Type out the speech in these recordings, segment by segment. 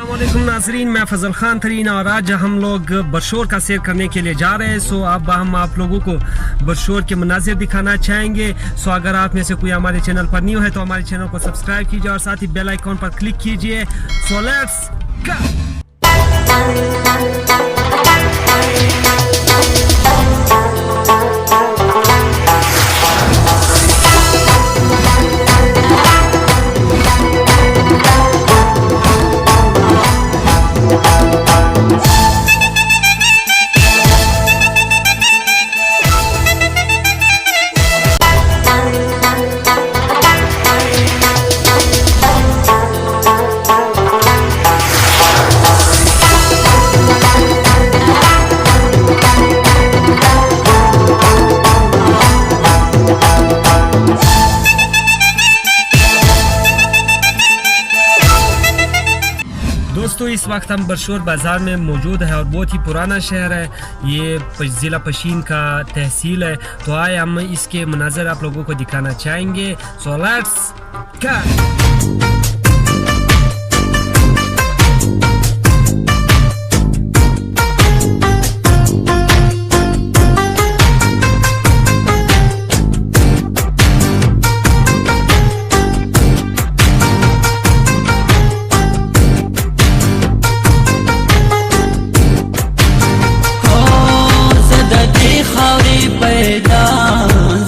अस्सलामुअलैकुम नाजरीन, मैं फजल खान तरीन और आज हम लोग बरशोर का सैर करने के लिए जा रहे हैं। सो अब हम आप लोगों को बरशोर के मनाजिर दिखाना चाहेंगे। सो अगर आप में से कोई हमारे चैनल पर न्यू है तो हमारे चैनल को सब्सक्राइब कीजिए और साथ ही बेल आइकॉन पर क्लिक कीजिए। So let's go. दोस्तों इस वक्त हम बरशोर बाज़ार में मौजूद है और बहुत ही पुराना शहर है। ये ज़िला पशीन का तहसील है। तो आए हम इसके मनाज़र आप लोगों को दिखाना चाहेंगे। So let's go.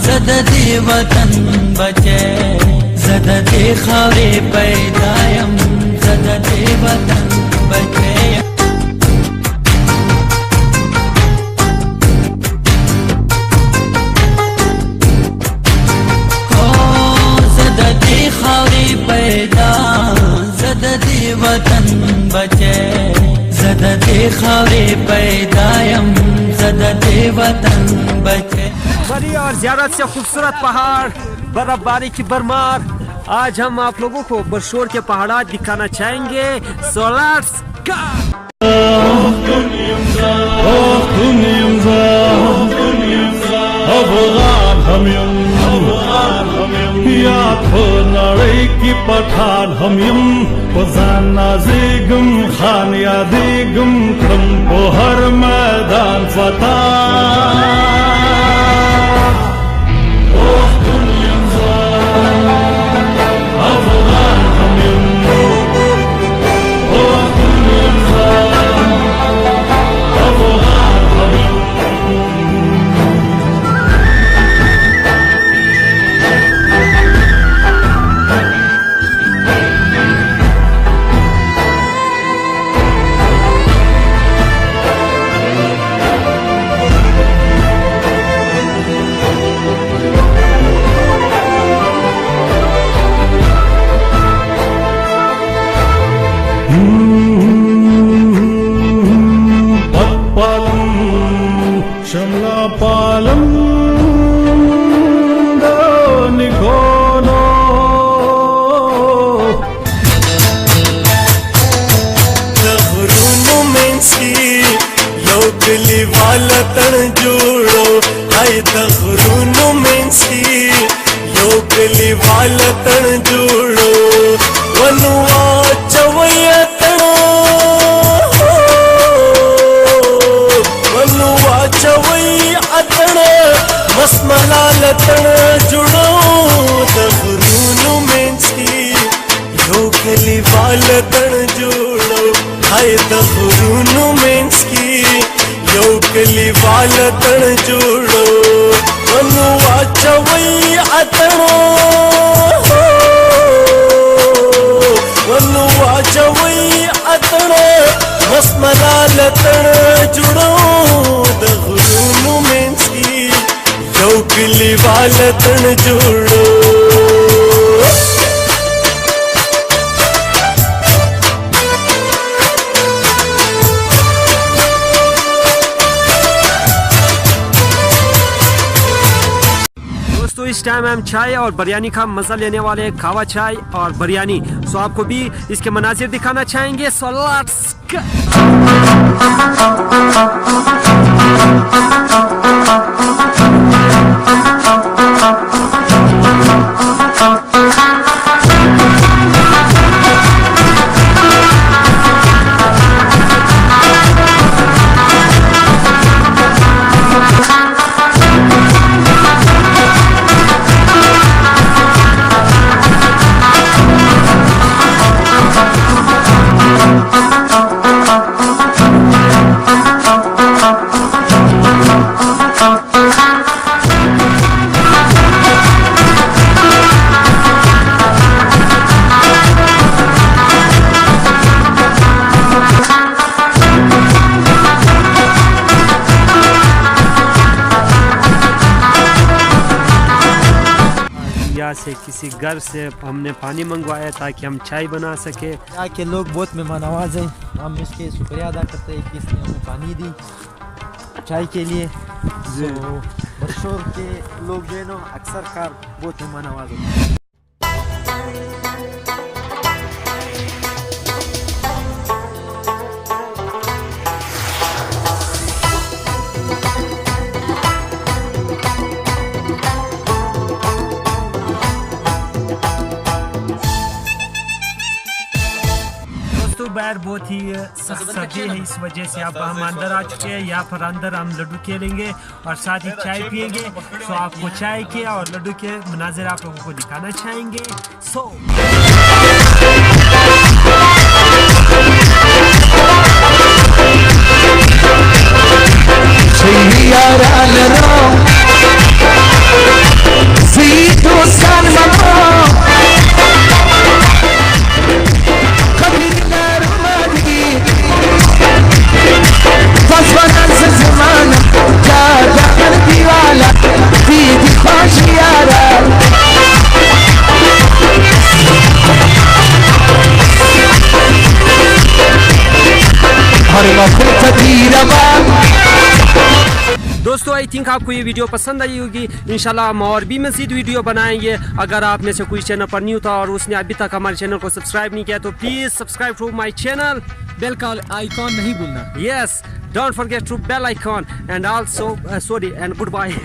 ज़ददे वतन बचे ज़ददे खावे पैदायम ज़ददे वतन बचे ज़ददे खावे पैदा ज़ददे वतन बचे ज़ददे खावे पैदायम ज़ददे वतन बचे। बड़ी और ज्यादा से खूबसूरत पहाड़, बर्फबारी की भरमार। आज हम आप लोगों को बरशोर के पहाड़ा दिखाना चाहेंगे। So let's go. की पठान हम यम पजाना जिगम खान या दिगम क्रम को हर मैदान फता शमला पालम निकोनो तहरुनु मेंसी लोकली वाला तण जोड़ो हाय तहरुनु मेंसी लोकली वाला तण जोड़ो वनुआ चवैया तणो वनुआ चवैया तण मसमलाल तण जुड़ो तहरुनु मेंसी लोकली वाला तण जोड़ो हाय तहरुनु मेंसी लोकली वाला तण जोड़ो वनुआ चवैया तणो वनुआ चवैया तण मसमलाल तण जुड़ो तहरुनु मेंसी लोकली वाला तण जोड़ो। दोस्तों इस टाइम हम चाय और बिरयानी का मजा लेने वाले हैं। खावा चाय और बिरयानी। सो आपको भी इसके मनाजिर दिखाना चाहेंगे। So let's go. से किसी घर से हमने पानी मंगवाया ताकि हम चाय बना सके। यहाँ के लोग बहुत मेहमान नवाज हैं, हम इसके शुक्रिया अदा करते हैं कि इसने हमें पानी दी चाय के लिए। तो बरशोर के लोग जो है ना अक्सर कार बहुत मेहमान नवाज होते हैं। बाहर बहुत ही सख्त सर्दी है, इस वजह से अब हम अंदर आ चुके हैं। यहाँ पर अंदर हम लड्डू खेलेंगे और साथ ही चाय पियेंगे। सो आपको चाय के और लड्डू के मनाज़िर आप लोगों को दिखाना चाहेंगे। सो दोस्तों आई थिंक आपको ये वीडियो पसंद आई होगी। इंशाल्लाह हम और भी मज़ीद वीडियो बनाएंगे। अगर आप में से कोई चैनल पर न्यू था और उसने अभी तक हमारे चैनल को सब्सक्राइब नहीं किया तो please subscribe to my channel, bell का आइकॉन नहीं भूलना। Yes, don't forget to bell icon and also sorry and good bye.